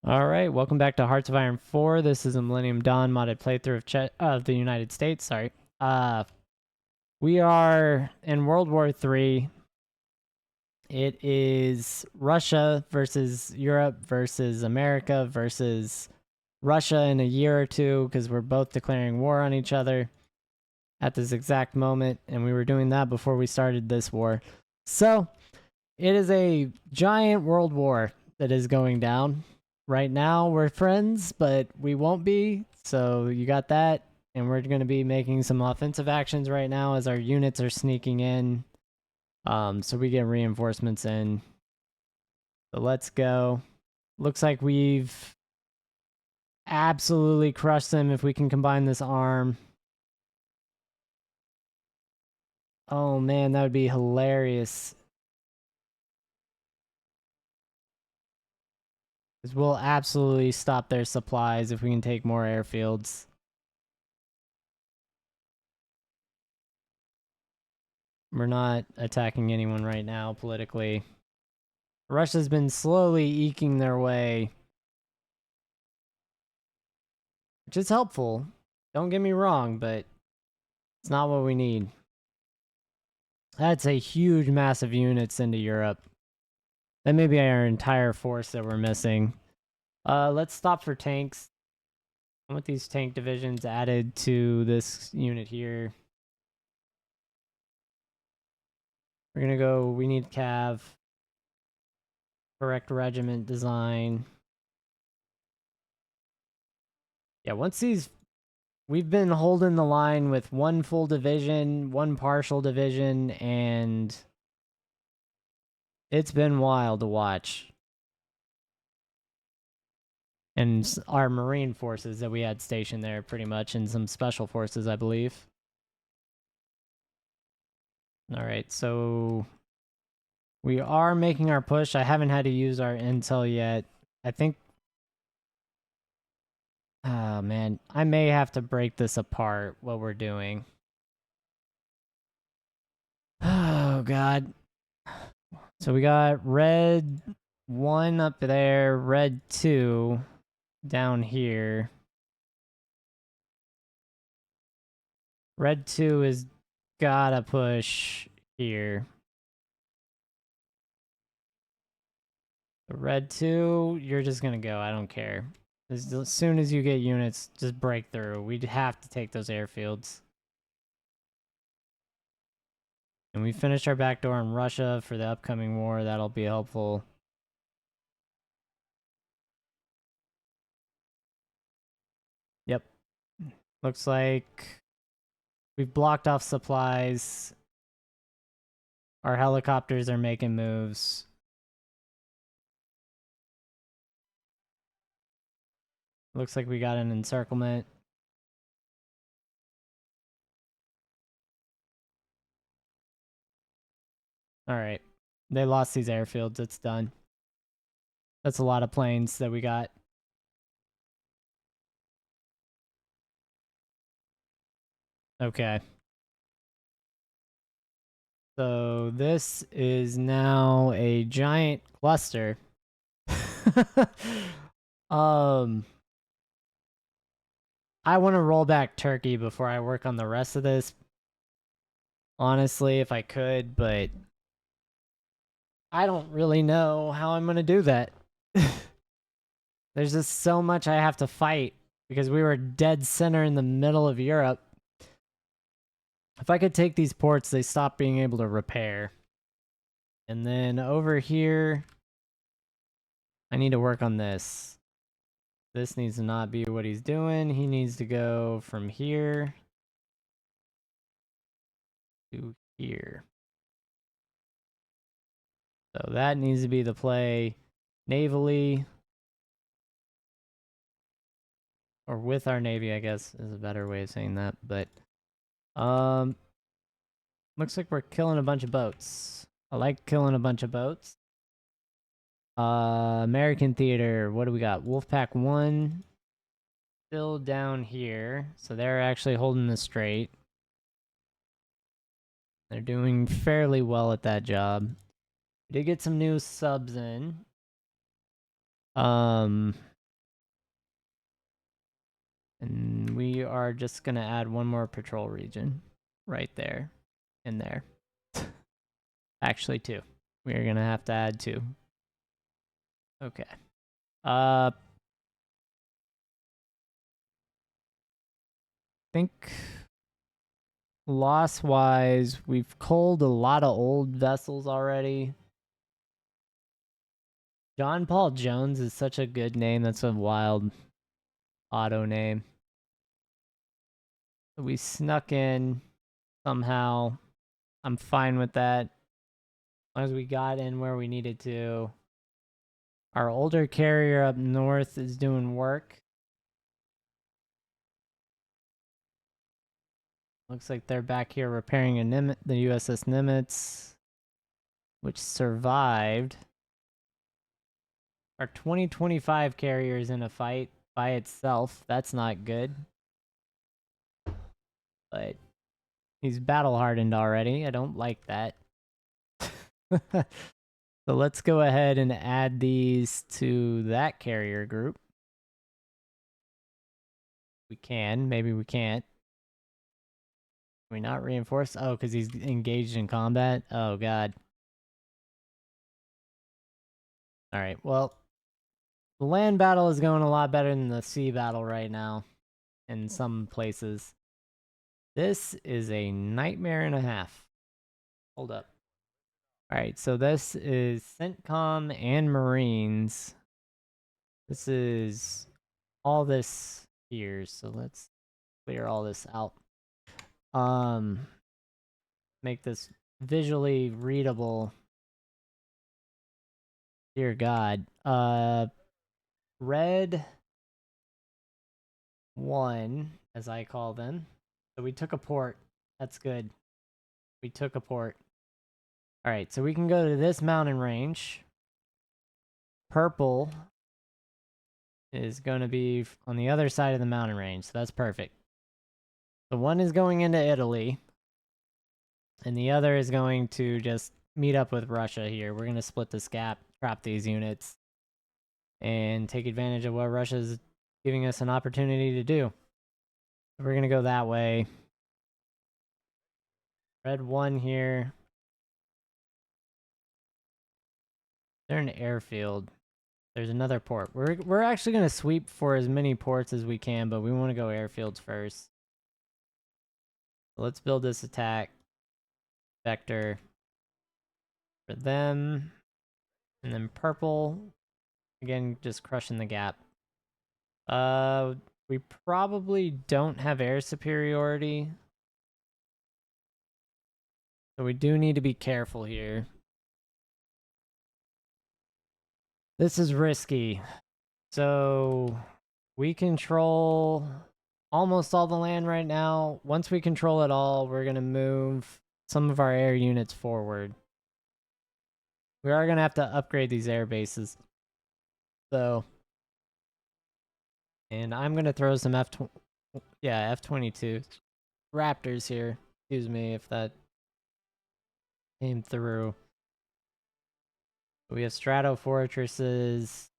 Alright, welcome back to Hearts of Iron 4. This is a Millennium Dawn modded playthrough of the United States, sorry. We are in World War III. It is Russia versus Europe versus America versus Russia in a year or two, because we're both declaring war on each other at this exact moment, and we were doing that before we started this war. So, it is a giant world war that is going down. Right now, we're friends, but we won't be. So you got that. And we're going to be making some offensive actions right now as our units are sneaking in. So we get reinforcements in. So let's go. Looks like we've absolutely crushed them if we can combine this arm. Oh man, that would be hilarious. Because we'll absolutely stop their supplies if we can take more airfields. We're not attacking anyone right now politically. Russia's been slowly eking their way, which is helpful. Don't get me wrong, but it's not what we need. That's a huge, massive units into Europe. That may be our entire force that we're missing. Let's stop for tanks. I want these tank divisions added to this unit here. We're gonna go, we need cav. Correct regiment design. Yeah, once these... We've been holding the line with one full division, one partial division, and it's been wild to watch. And our Marine forces that we had stationed there pretty much, and some special forces, I believe. Alright, so we are making our push. I haven't had to use our intel yet. I think... Oh man, I may have to break this apart, what we're doing. Oh god. So we got red 1 up there, red 2 down here. Red 2 is gotta push here. Red 2, you're just gonna go, I don't care. As soon as you get units, just break through. We'd have to take those airfields. And we finished our backdoor in Russia for the upcoming war. That'll be helpful. Yep. Looks like we've blocked off supplies. Our helicopters are making moves. Looks like we got an encirclement. Alright. They lost these airfields. It's done. That's a lot of planes that we got. Okay. So this is now a giant cluster. I want to roll back Turkey before I work on the rest of this. Honestly, if I could, but I don't really know how I'm going to do that. There's just so much I have to fight because we were dead center in the middle of Europe. If I could take these ports, they stop being able to repair. And then over here, I need to work on this. This needs to not be what he's doing. He needs to go from here to here. So that needs to be the play navally. Or with our navy, I guess, is a better way of saying that. But, looks like we're killing a bunch of boats. I like killing a bunch of boats. American Theater, what do we got? Wolfpack 1 still down here. So they're actually holding the straight. They're doing fairly well at that job. We did get some new subs in. And we are just going to add one more patrol region right there and there. Actually, two. We are going to have to add two. Okay. Think loss-wise, we've culled a lot of old vessels already. John Paul Jones is such a good name. That's a wild auto name. We snuck in somehow. I'm fine with that. As long as we got in where we needed to. Our older carrier up north is doing work. Looks like they're back here repairing the USS Nimitz, which survived. Our 2025 carrier is in a fight by itself. That's not good. But he's battle hardened already. I don't like that. So let's go ahead and add these to that carrier group. We can. Maybe we can't. Can we not reinforce? Oh, because he's engaged in combat? Oh, God. Alright, well, the land battle is going a lot better than the sea battle right now in some places. This is a nightmare and a half. Hold up. Alright, so this is CENTCOM and Marines. This is all this here, so let's clear all this out. Make this visually readable. Dear God. Red 1, as I call them. So we took a port. That's good. We took a port. Alright, so we can go to this mountain range. Purple is going to be on the other side of the mountain range, so that's perfect. The one is going into Italy, and the other is going to just meet up with Russia here. We're going to split this gap, trap these units, and take advantage of what Russia's giving us an opportunity to do. We're going to go that way. Red 1 here. They're an airfield. There's another port. We're actually going to sweep for as many ports as we can, but we want to go airfields first. So let's build this attack vector for them. And then purple, again, just crushing the gap. We probably don't have air superiority. So we do need to be careful here. This is risky. So we control almost all the land right now. Once we control it all, we're going to move some of our air units forward. We are going to have to upgrade these air bases. So, and I'm going to throw some F-22 Raptors here. Excuse me if that came through. We have Strato Fortresses.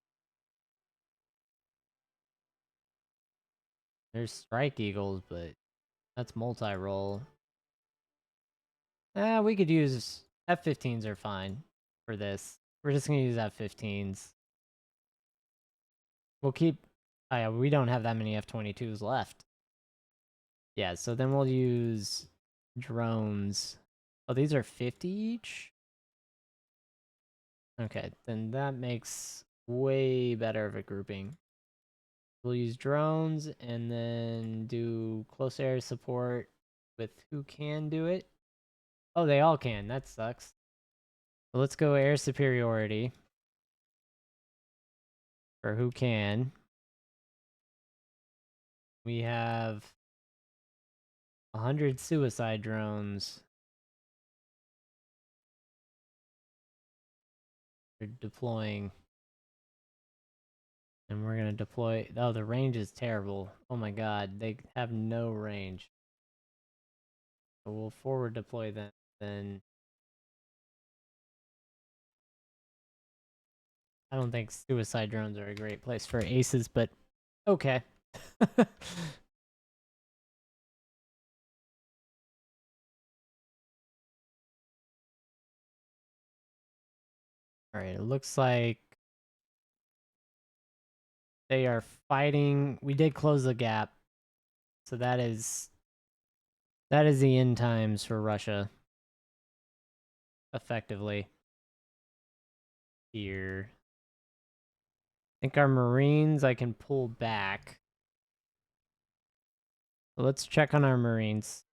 There's Strike Eagles, but that's multi-roll. We could use F-15s are fine for this. We're just going to use F-15s. We'll keep... Oh yeah, we don't have that many F-22s left. Yeah, so then we'll use drones. Oh, these are 50 each? Okay, then that makes way better of a grouping. We'll use drones and then do close air support with who can do it. Oh, they all can. That sucks. So let's go air superiority for who can. We have 100 suicide drones. They're deploying. And we're going to deploy... Oh, the range is terrible. Oh my god, they have no range. So we'll forward deploy them. Then I don't think suicide drones are a great place for aces, but okay. Alright, it looks like they are fighting. We did close the gap. So that is the end times for Russia. Effectively. Here. I think our Marines I can pull back. So let's check on our Marines.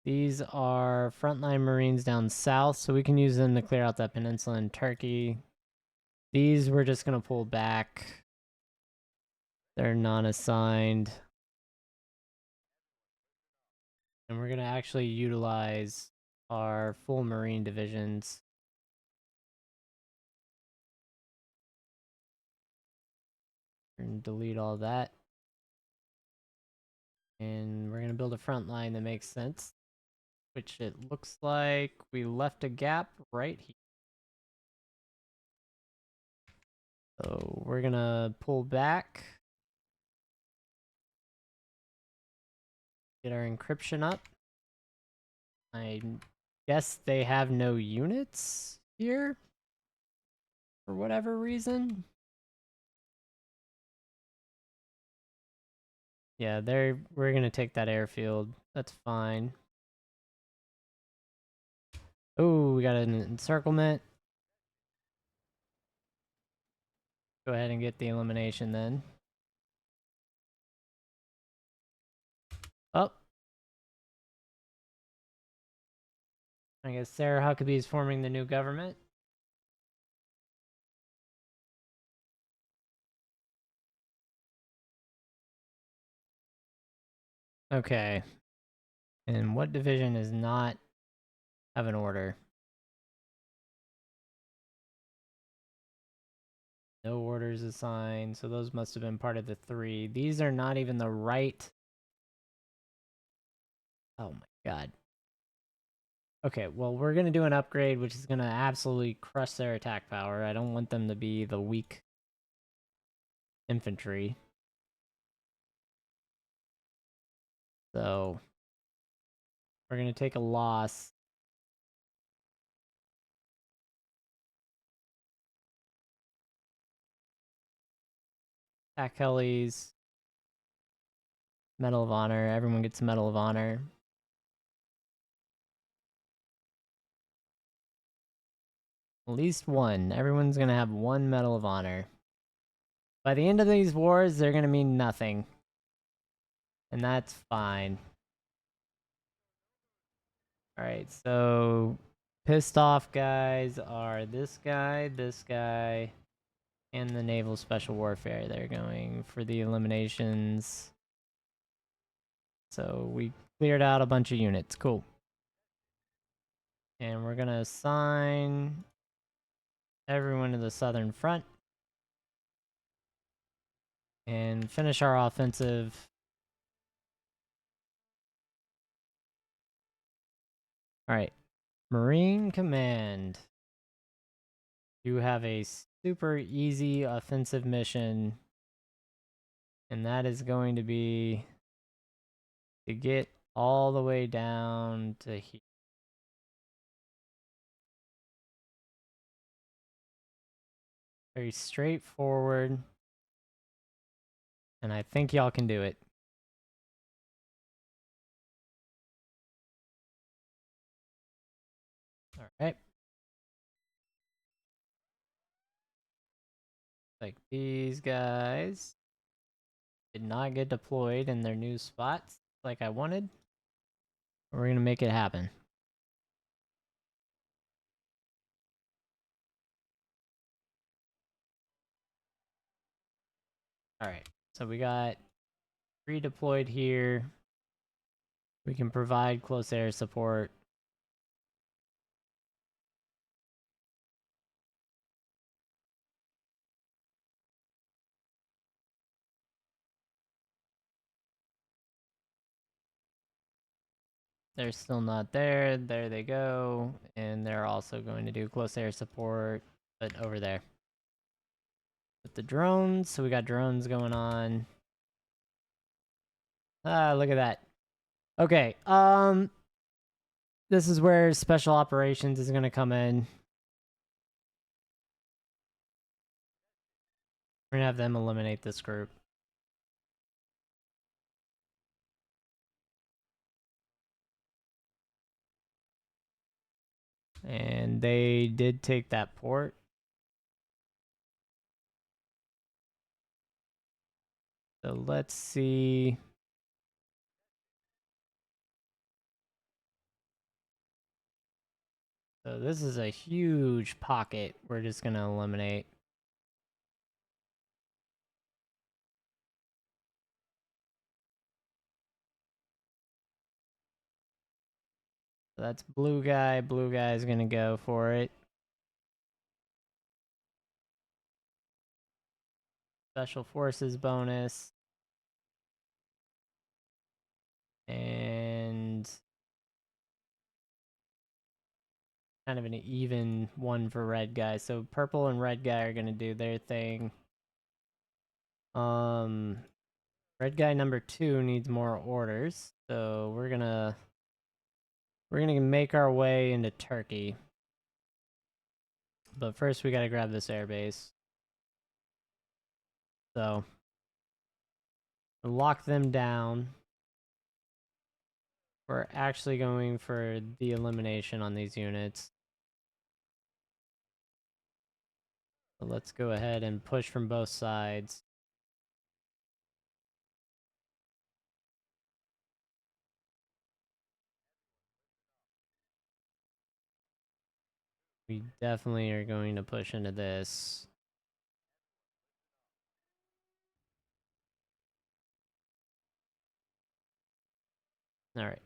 These are frontline Marines down south, so we can use them to clear out that peninsula in Turkey. These we're just going to pull back. They're non-assigned. And we're going to actually utilize our full Marine divisions. We're going to delete all that. And we're going to build a front line that makes sense. Which it looks like we left a gap right here. So we're going to pull back. Get our encryption up. I guess they have no units here for whatever reason. Yeah, we're gonna take that airfield. That's fine. Oh, we got an encirclement. Go ahead and get the elimination then. Oh. I guess Sarah Huckabee is forming the new government. Okay. And what division does not have an order? No orders assigned, so those must have been part of the 3. These are not even the right... Oh my god. Okay, well, we're going to do an upgrade, which is going to absolutely crush their attack power. I don't want them to be the weak infantry. So, we're going to take a loss. Attack helis. Medal of Honor. Everyone gets a Medal of Honor. At least one. Everyone's going to have one Medal of Honor. By the end of these wars, they're going to mean nothing. And that's fine. Alright, so... Pissed off guys are this guy, and the Naval Special Warfare. They're going for the eliminations. So we cleared out a bunch of units. Cool. And we're going to assign everyone to the southern front. And finish our offensive. Alright. Marine Command. You have a super easy offensive mission. And that is going to be to get all the way down to here. Very straightforward. And I think y'all can do it. Alright. Like these guys did not get deployed in their new spots like I wanted. We're gonna make it happen. Alright, so we got 3 deployed here. We can provide close air support. They're still not there. There they go. And they're also going to do close air support, but over there. With the drones, so we got drones going on. Look at that. Okay. This is where special operations is going to come in. We're going to have them eliminate this group. And they did take that port. So let's see. So this is a huge pocket we're just going to eliminate. So that's blue guy. Blue guy is going to go for it. Special forces bonus. And kind of an even one for red guy. So purple and red guy are going to do their thing. Red guy number 2 needs more orders. So we're going to make our way into Turkey. But first we got to grab this airbase. So lock them down. We're actually going for the elimination on these units. So let's go ahead and push from both sides. We definitely are going to push into this. All right.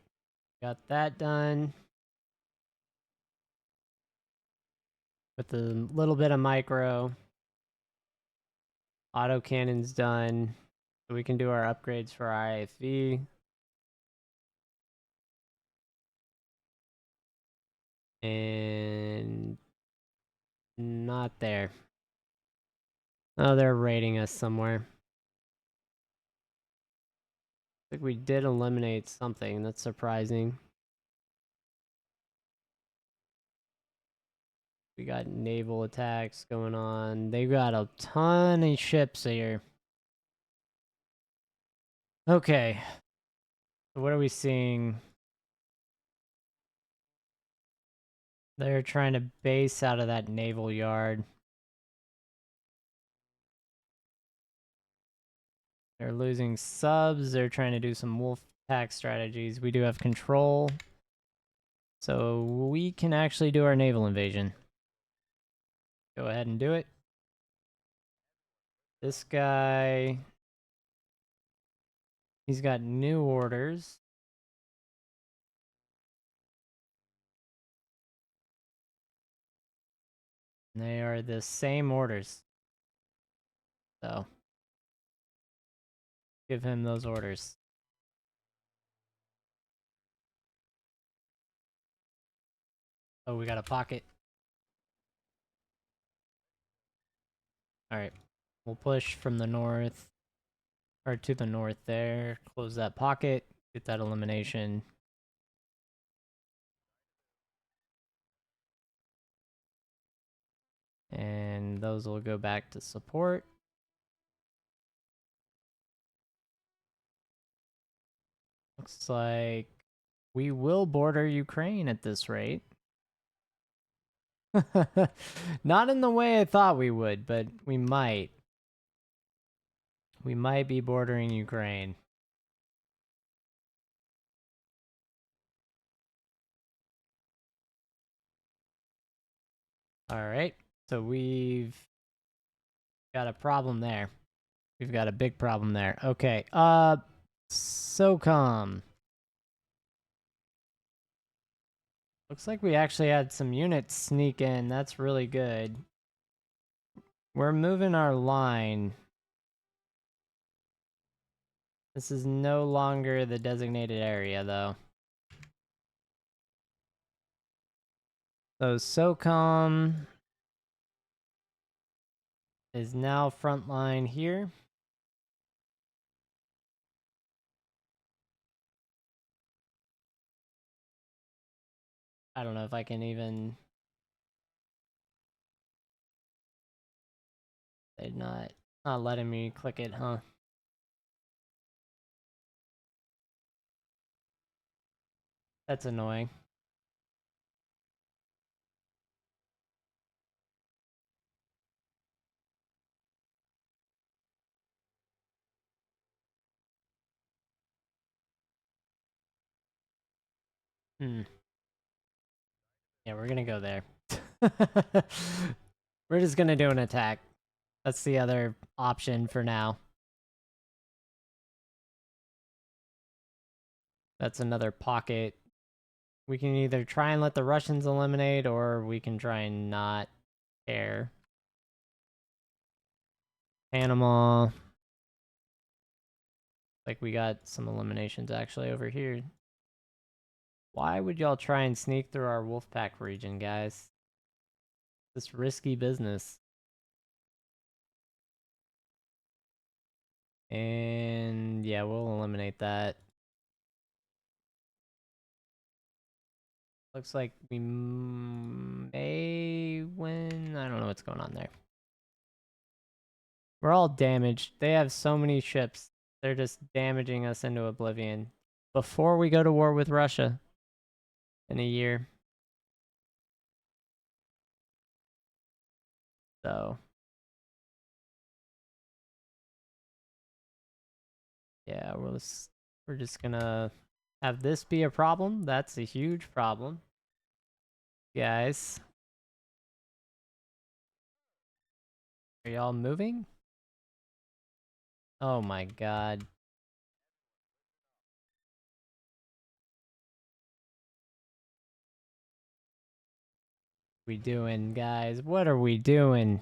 Got that done. With a little bit of micro. Auto cannon's done. So we can do our upgrades for our IFV. And not there. Oh, they're raiding us somewhere. I think we did eliminate something. That's surprising. We got naval attacks going on. They got a ton of ships here. Okay. So what are we seeing? They're trying to base out of that naval yard. They're losing subs. They're trying to do some wolf pack strategies. We do have control. So we can actually do our naval invasion. Go ahead and do it. This guy, he's got new orders. And they are the same orders. So give him those orders. Oh, we got a pocket. All right. We'll push from the north, or to the north there. Close that pocket. Get that elimination. And those will go back to support. Looks like we will border Ukraine at this rate. Not in the way I thought we would, but we might. We might be bordering Ukraine. All right. So we've got a problem there. We've got a big problem there. Okay. SOCOM. Looks like we actually had some units sneak in. That's really good. We're moving our line. This is no longer the designated area, though. So SOCOM is now frontline here. I don't know if I can even... They're not letting me click it, huh? That's annoying. Hmm. Yeah, we're gonna go there. We're just gonna do an attack. That's the other option for now. That's another pocket. We can either try and let the Russians eliminate, or we can try and not care. Panama. Like, we got some eliminations actually over here. Why would y'all try and sneak through our Wolfpack region, guys? This risky business. And yeah, we'll eliminate that. Looks like we may win. I don't know what's going on there. We're all damaged. They have so many ships. They're just damaging us into oblivion before we go to war with Russia in a year. So, yeah, we're just gonna have this be a problem. That's a huge problem. Guys, are y'all moving? Oh my god. We doing, guys? What are we doing?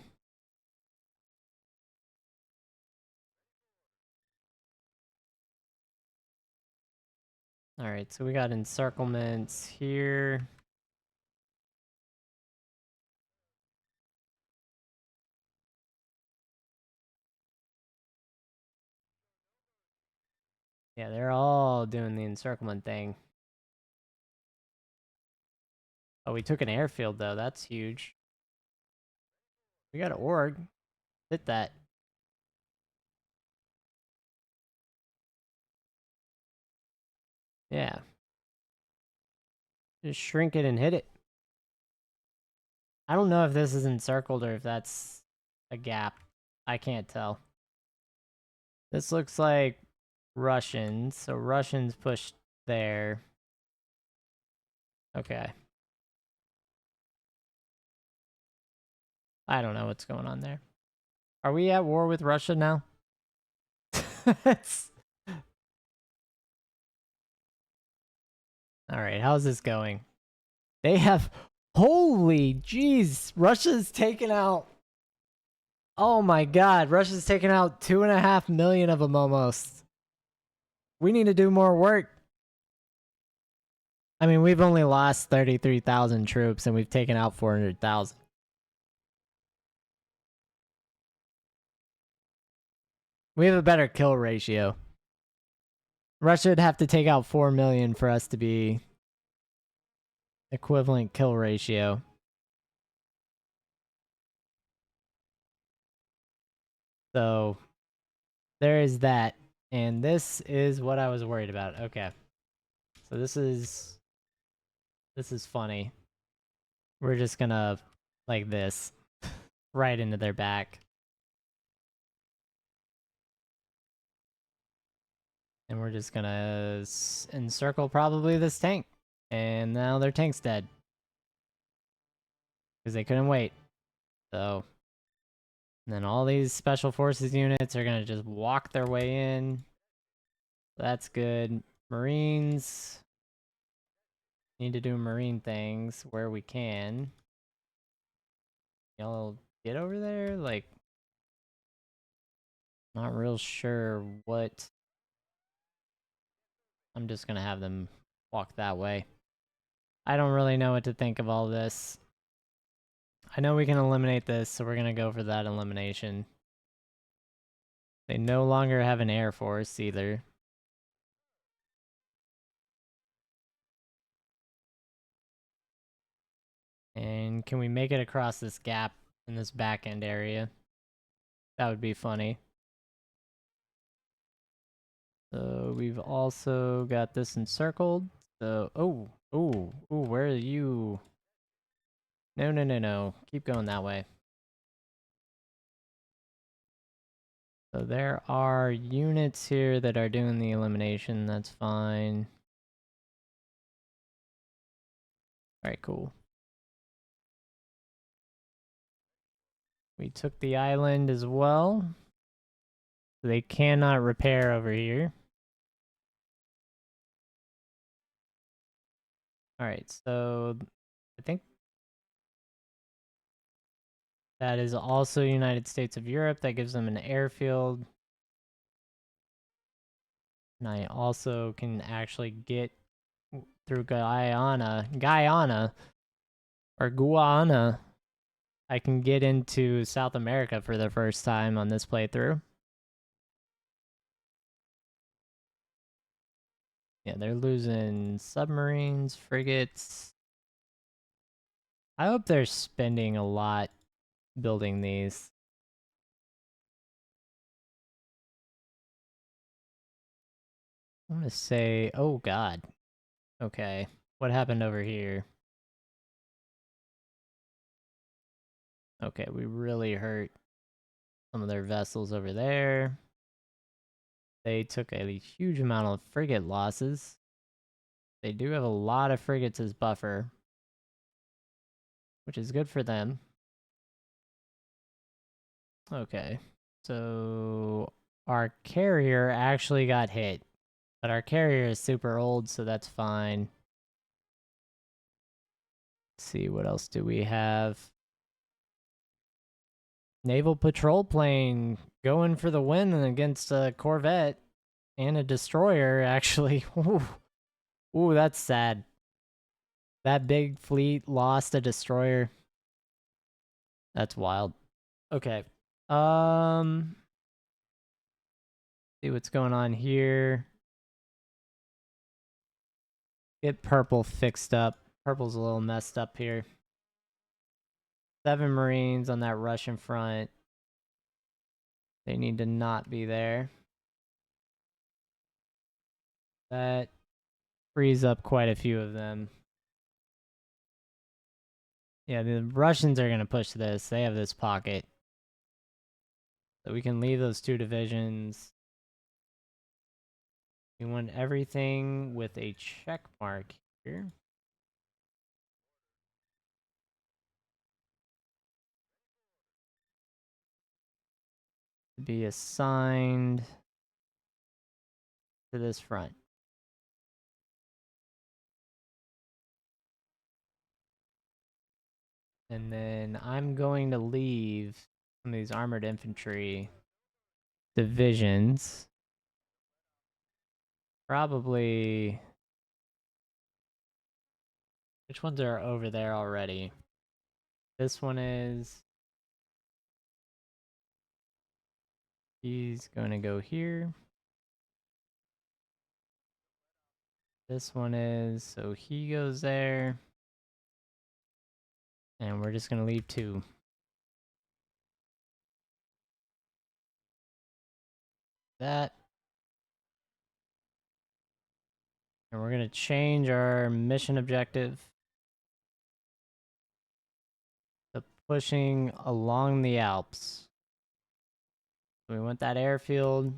Alright, so we got encirclements here. Yeah, they're all doing the encirclement thing. Oh, we took an airfield, though. That's huge. We got an org. Hit that. Yeah. Just shrink it and hit it. I don't know if this is encircled or if that's a gap. I can't tell. This looks like Russians. So Russians pushed there. Okay. I don't know what's going on there. Are we at war with Russia now? Alright, how's this going? They have... Holy jeez! Russia's taken out... Oh my god, Russia's taken out 2.5 million of them almost. We need to do more work. I mean, we've only lost 33,000 troops and we've taken out 400,000. We have a better kill ratio. Russia would have to take out 4 million for us to be equivalent kill ratio. So there is that. And this is what I was worried about. Okay. So this is funny. We're just gonna like this right into their back. And we're just gonna encircle probably this tank. And now their tank's dead. Because they couldn't wait. So, and then all these special forces units are gonna just walk their way in. That's good. Marines need to do marine things where we can. Y'all get over there? Like, not real sure what. I'm just gonna have them walk that way. I don't really know what to think of all this. I know we can eliminate this, so we're gonna go for that elimination. They no longer have an air force either. And can we make it across this gap in this back end area? That would be funny. So we've also got this encircled. So, where are you? No. Keep going that way. So there are units here that are doing the elimination. That's fine. Alright, cool. We took the island as well. They cannot repair over here. Alright, so I think that is also United States of Europe. That gives them an airfield. And I also can actually get through Guyana, or Guyana. I can get into South America for the first time on this playthrough. Yeah, they're losing submarines, frigates. I hope they're spending a lot building these. I'm gonna say, oh god. Okay, what happened over here? Okay, we really hurt some of their vessels over there. They took a huge amount of frigate losses. They do have a lot of frigates as buffer, which is good for them. Okay, so our carrier actually got hit, but our carrier is super old, so that's fine. Let's see, what else do we have? Naval patrol plane going for the win against a corvette and a destroyer, actually. Ooh, that's sad. That big fleet lost a destroyer. That's wild. Okay. See what's going on here. Get purple fixed up. Purple's a little messed up here. 7 Marines on that Russian front. They need to not be there. That frees up quite a few of them. Yeah, the Russians are going to push this. They have this pocket. So we can leave those 2 divisions. We want everything with a check mark here. To be assigned to this front. And then I'm going to leave some of these armored infantry divisions. Probably... Which ones are over there already? This one is... He's going to go here. This one is... So he goes there. And we're just going to leave 2. That. And we're going to change our mission objective to pushing along the Alps. We want that airfield.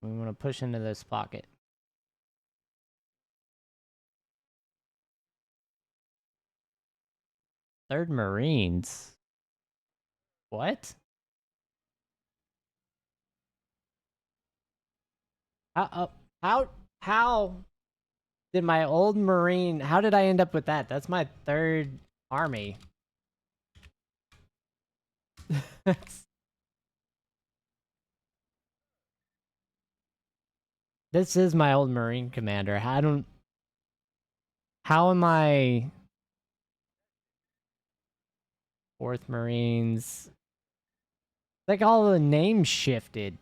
We want to push into this pocket. Third Marines? What? How did my old Marine, how did I end up with that? That's my 3rd army. This is my old Marine commander. How am I 4th Marines? Like all the names shifted.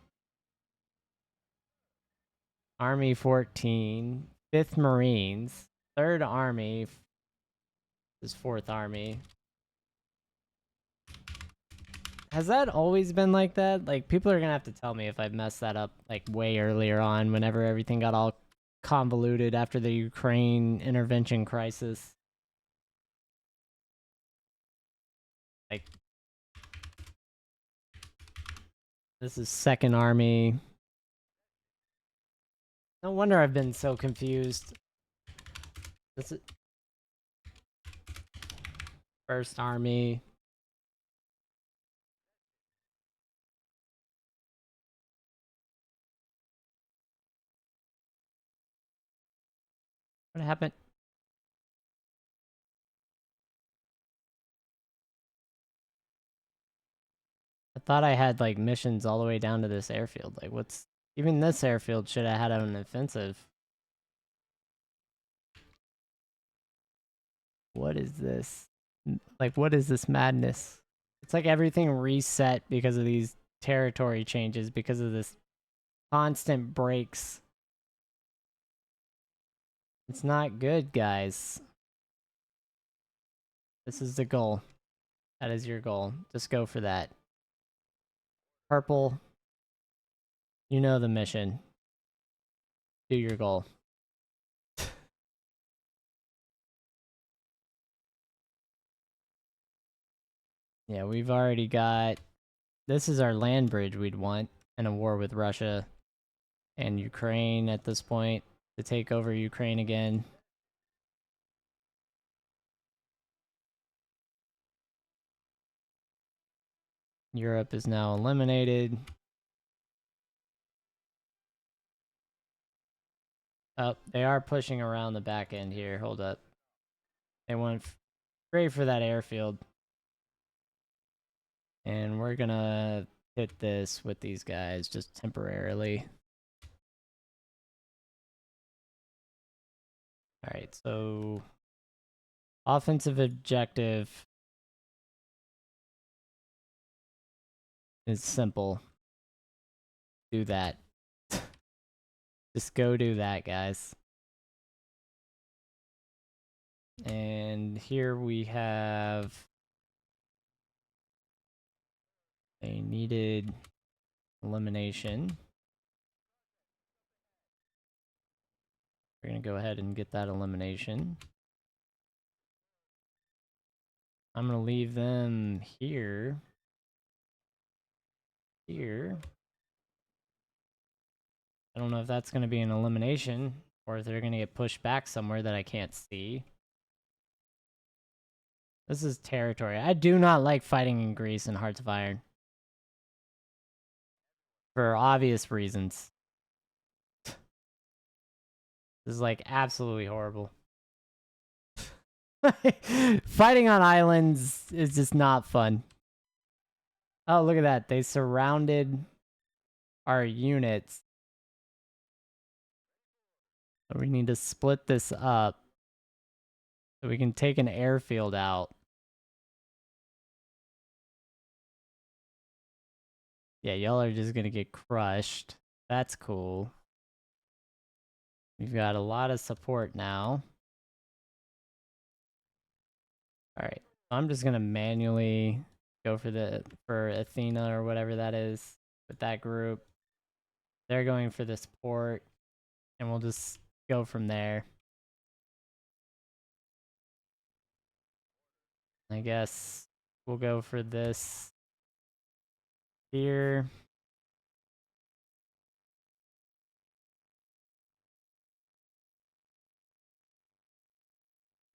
Army 14, 5th Marines, 3rd Army. This Fourth Army. Has that always been like that? Like, people are gonna have to tell me if I've messed that up, like, way earlier on, whenever everything got all convoluted after the Ukraine intervention crisis. Like, this is Second Army. No wonder I've been so confused. This is First Army. What happened? I thought I had, like, missions all the way down to this airfield. Like, what's... Even this airfield should have had an offensive. What is this? Like, what is this madness? It's like everything reset because of these territory changes, because of this constant breaks. It's not good, guys. This is the goal. That is your goal. Just go for that. Purple. You know the mission. Do your goal. Yeah, we've already got... This is our land bridge we'd want in a war with Russia and Ukraine at this point, to take over Ukraine again. Europe is now eliminated. Oh, they are pushing around the back end here. Hold up. They went straight for that airfield. And we're gonna hit this with these guys just temporarily. Alright, so... Offensive objective is simple. Do that. Just go do that, guys. And here we have a needed elimination. We're gonna go ahead and get that elimination. I'm gonna leave them here. Here. I don't know if that's gonna be an elimination, or if they're gonna get pushed back somewhere that I can't see. This is territory. I do not like fighting in Greece and Hearts of Iron. For obvious reasons. This is, like, absolutely horrible. Fighting on islands is just not fun. Oh, look at that. They surrounded our units. So we need to split this up so we can take an airfield out. Yeah, y'all are just gonna get crushed. That's cool. We've got a lot of support now. Alright, I'm just gonna manually go for Athena or whatever that is with that group. They're going for this port, and we'll just go from there. I guess we'll go for this here.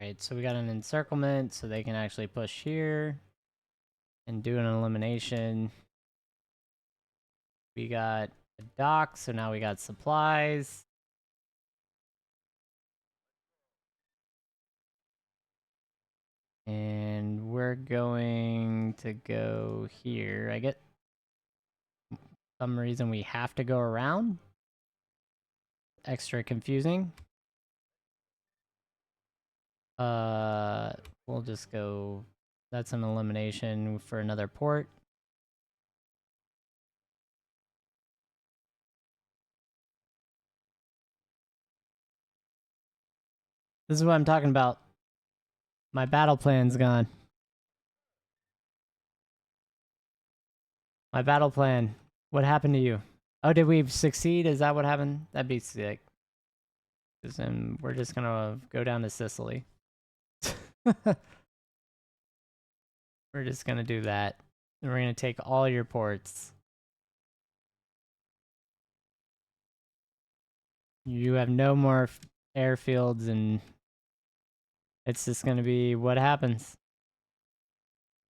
Right, so we got an encirclement, so they can actually push here and do an elimination. We got a dock, so now we got supplies. And we're going to go here. I get some reason we have to go around. Extra confusing. We'll just go... That's an elimination for another port. This is what I'm talking about. My battle plan's gone. My battle plan. What happened to you? Oh, did we succeed? Is that what happened? That'd be sick. Because then we're just gonna go down to Sicily. We're just gonna do that. And we're gonna take all your ports. You have no more airfields, and it's just gonna be what happens.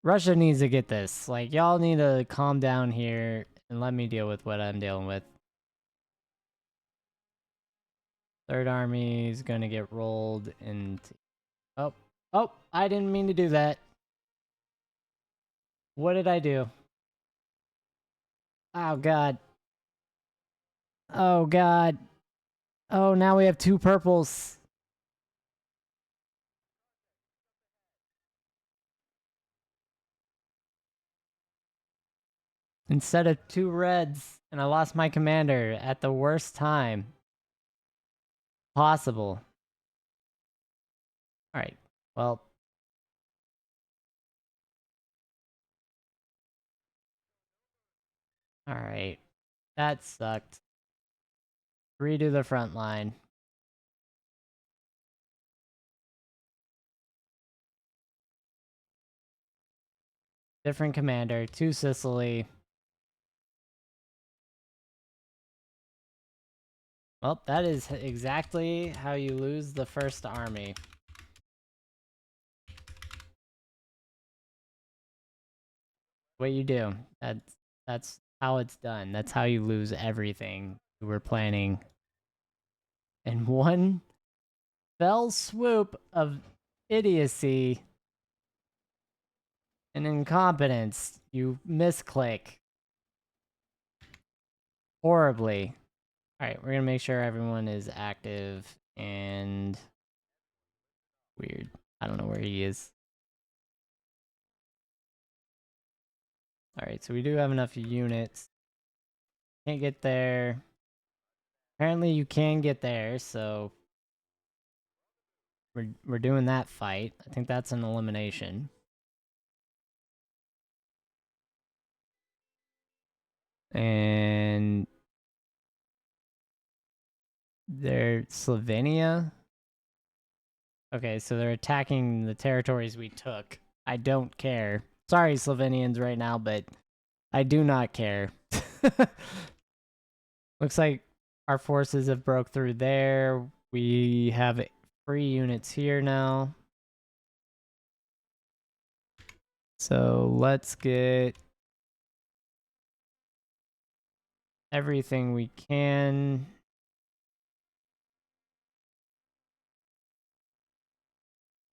Russia needs to get this. Like, y'all need to calm down here and let me deal with what I'm dealing with. Third Army is gonna get rolled into... Oh, I didn't mean to do that. What did I do? Oh, God. Oh, God. Oh, now we have 2 purples. Instead of 2 reds, and I lost my commander at the worst time possible. Alright, well. Alright, that sucked. Redo the front line. Different commander, to Sicily. Well, that is exactly how you lose the first army. What you do. That's how it's done. That's how you lose everything you were planning. In one fell swoop of idiocy and incompetence, you misclick horribly. Alright, we're gonna make sure everyone is active and weird. I don't know where he is. Alright, so we do have enough units. Can't get there. Apparently you can get there, so we're doing that fight. I think that's an elimination. And they're Slovenia. Okay, so they're attacking the territories we took. I don't care. Sorry, Slovenians right now, but I do not care. Looks like our forces have broke through there. We have free units here now. So let's get everything we can.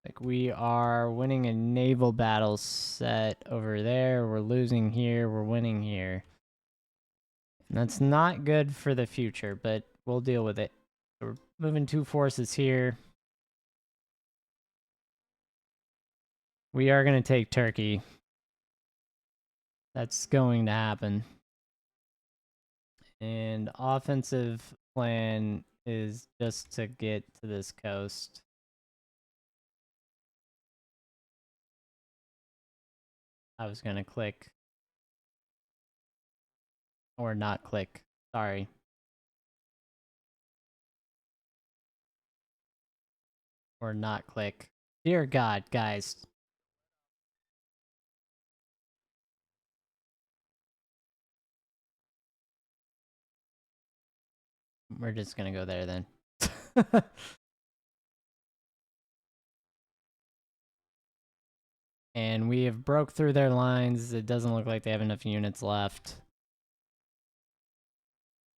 Like, we are winning a naval battle set over there. We're losing here. We're winning here. And that's not good for the future, but we'll deal with it. So we're moving 2 forces here. We are going to take Turkey. That's going to happen. And offensive plan is just to get to this coast. I was going to click. Or not click. Sorry. Or not click. Dear God, guys. We're just going to go there then. And we have broke through their lines. It doesn't look like they have enough units left.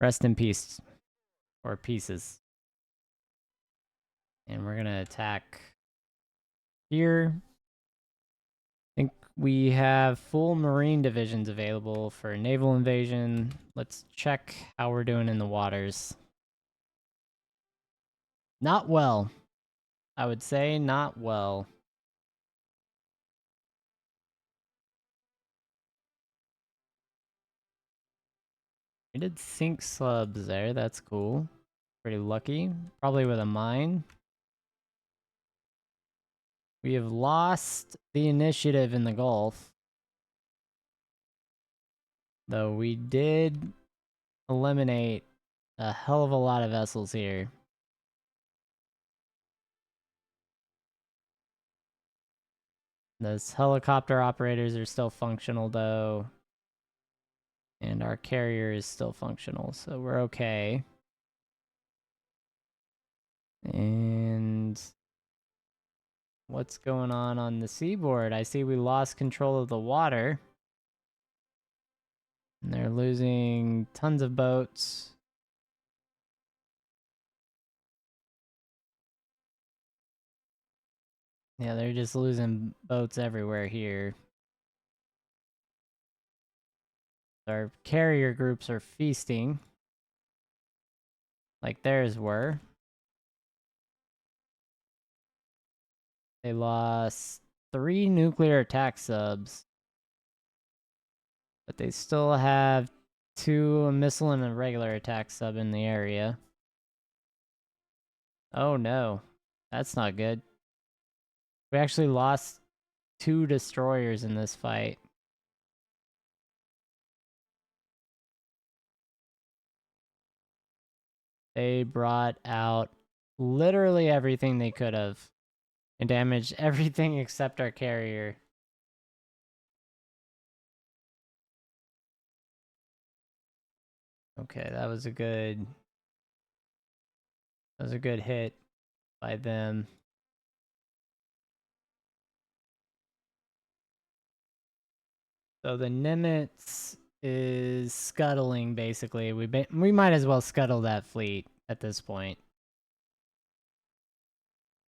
Rest in peace. Or pieces. And we're going to attack here. I think we have full marine divisions available for naval invasion. Let's check how we're doing in the waters. Not well. I would say not well. We did sink slubs there. That's cool. Pretty lucky. Probably with a mine. We have lost the initiative in the Gulf. Though we did eliminate a hell of a lot of vessels here. Those helicopter operators are still functional though. And our carrier is still functional, so we're okay. And what's going on the seaboard? I see we lost control of the water. And they're losing tons of boats. Yeah, they're just losing boats everywhere here. Our carrier groups are feasting. Like theirs were. They lost 3 nuclear attack subs. But they still have 2 missile and a regular attack sub in the area. Oh no. That's not good. We actually lost 2 destroyers in this fight. They brought out literally everything they could have and damaged everything except our carrier. Okay, that was a good hit by them. So the Nimitz is scuttling basically. We might as well scuttle that fleet at this point.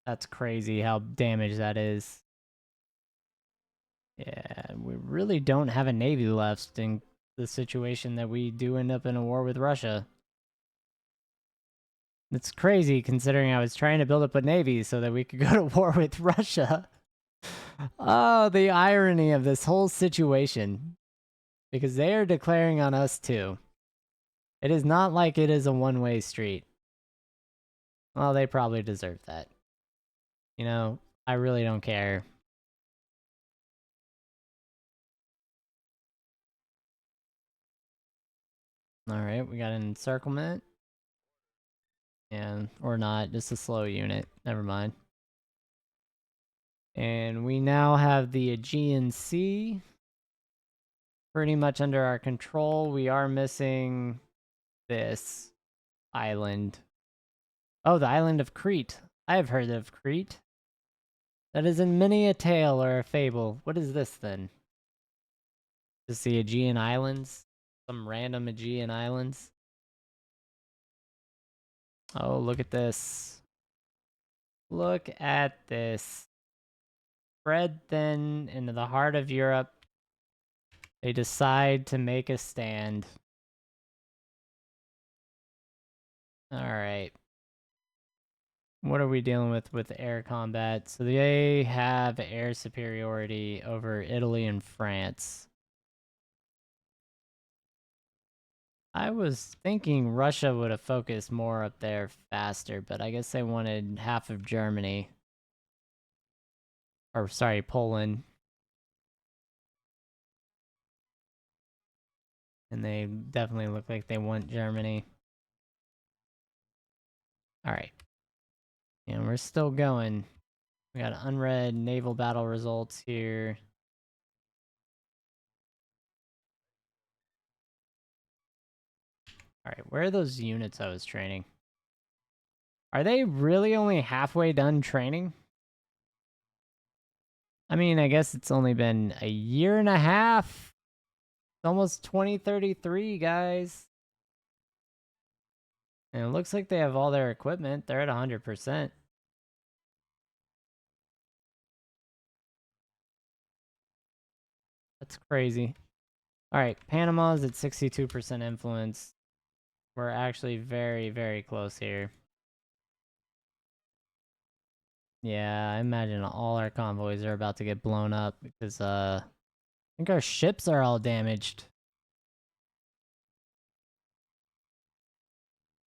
That's crazy how damaged that is. Yeah, we really don't have a navy left in the situation that we do end up in a war with Russia. It's crazy considering I was trying to build up a navy so that we could go to war with Russia. Oh, the irony of this whole situation. Because they are declaring on us too. It is not like it is a one-way street. Well, they probably deserve that. You know, I really don't care. Alright, we got an encirclement. And, or not, just a slow unit. Never mind. And we now have the Aegean Sea pretty much under our control. We are missing this island. Oh, the island of Crete. I have heard of Crete. That is in many a tale or a fable. What is this then? Is the Aegean Islands? Some random Aegean Islands? Oh, look at this. Look at this. Spread thin into the heart of Europe. They decide to make a stand. Alright. What are we dealing with air combat? So they have air superiority over Italy and France. I was thinking Russia would have focused more up there faster, but I guess they wanted half of Germany. Or, sorry, Poland. And they definitely look like they want Germany. Alright. And we're still going. We got unread naval battle results here. Alright, where are those units I was training? Are they really only halfway done training? I mean, I guess it's only been a year and a half. It's almost 2033, guys. And it looks like they have all their equipment. They're at 100%. That's crazy. Alright, Panama's at 62% influence. We're actually very, very close here. Yeah, I imagine all our convoys are about to get blown up because I think our ships are all damaged.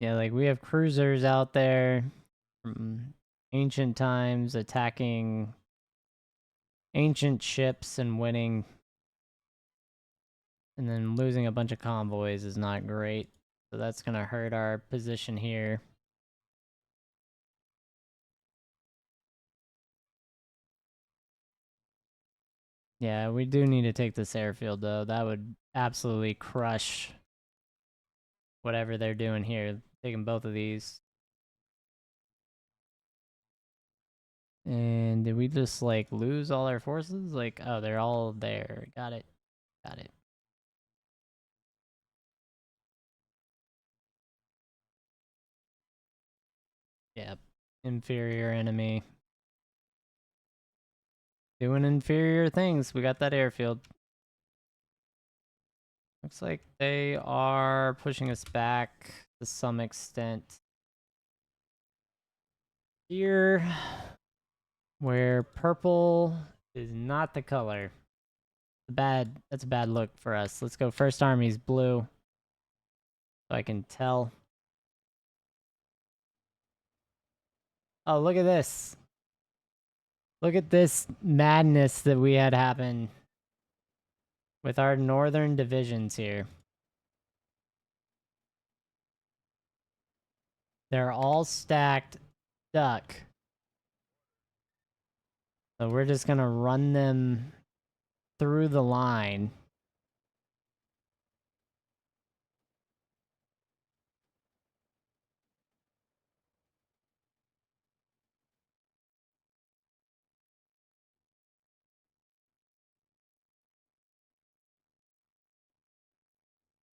Yeah, like we have cruisers out there from ancient times attacking ancient ships and winning, and then losing a bunch of convoys is not great. So that's going to hurt our position here. Yeah, we do need to take this airfield, though. That would absolutely crush whatever they're doing here. Taking both of these. And did we just, like, lose all our forces? Like, oh, they're all there. Got it. Got it. Yep. Inferior enemy. Doing inferior things. We got that airfield. Looks like they are pushing us back to some extent. Here, where purple is not the color. That's a bad look for us. Let's go first army's blue. So I can tell. Oh, look at this. Look at this madness that we had happen with our northern divisions here. They're all stacked duck. So we're just gonna run them through the line.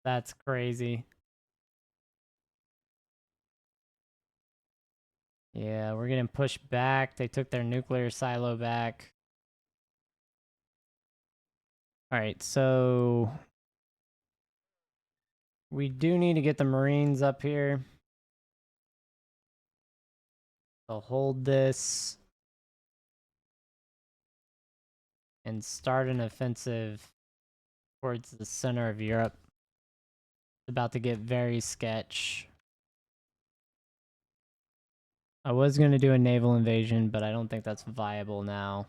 That's crazy. Yeah, we're getting pushed back. They took their nuclear silo back. All right, so we do need to get the Marines up here. They'll hold this and start an offensive towards the center of Europe. It's about to get very sketch. I was going to do a naval invasion, but I don't think that's viable now.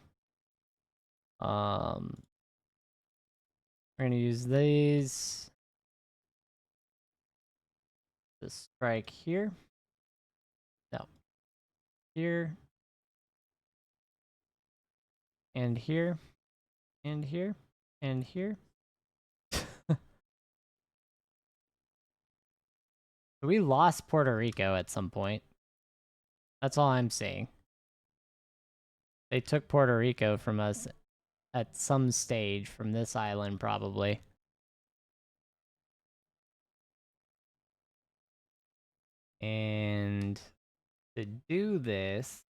We're going to use these to strike here. No. Here. And here. And here. And here. We lost Puerto Rico at some point. That's all I'm seeing. They took Puerto Rico from us at some stage from this island, probably. And to do this,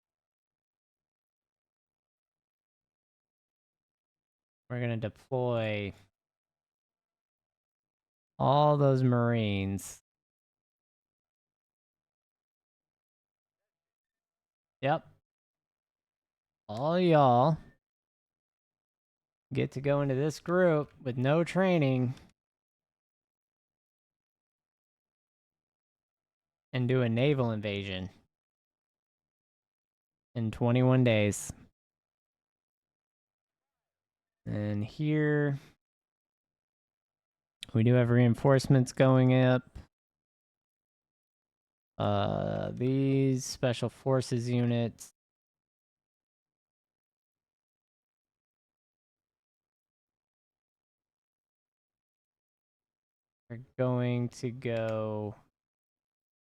we're going to deploy all those Marines. Yep. All y'all get to go into this group with no training and do a naval invasion in 21 days. And here, we do have reinforcements going up. These special forces units are going to go.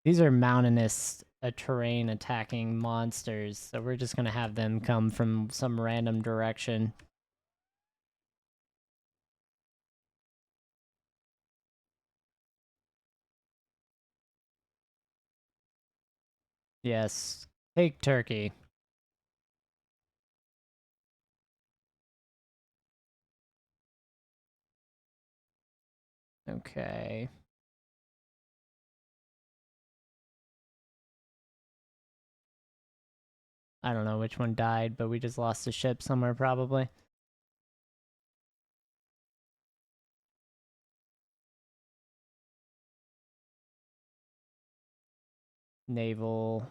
These are mountainous terrain attacking monsters, so we're just gonna have them come from some random direction. Yes, take Turkey. Okay. I don't know which one died, but we just lost a ship somewhere probably. Naval.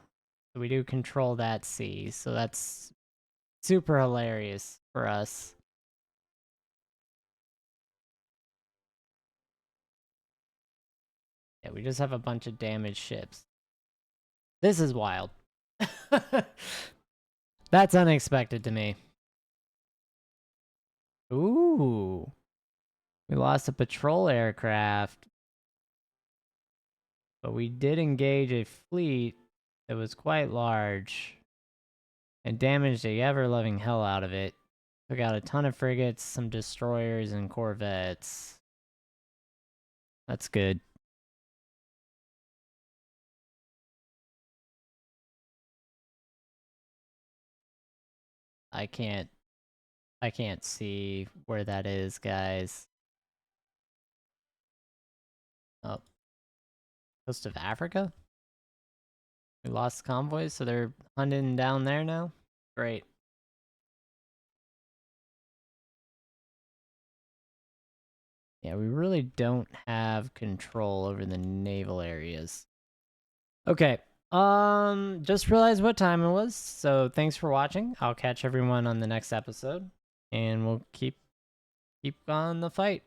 We do control that sea, so that's super hilarious for us. Yeah, we just have a bunch of damaged ships. This is wild. That's unexpected to me. Ooh. We lost a patrol aircraft. But we did engage a fleet that was quite large and damaged the ever-loving hell out of it. Took out a ton of frigates, some destroyers, and corvettes. That's good. I can't see where that is, guys. Oh. Coast of Africa? We lost convoys, so they're hunting down there now? Great. Yeah, we really don't have control over the naval areas. Okay. Just realized what time it was, so thanks for watching. I'll catch everyone on the next episode, and we'll keep on the fight.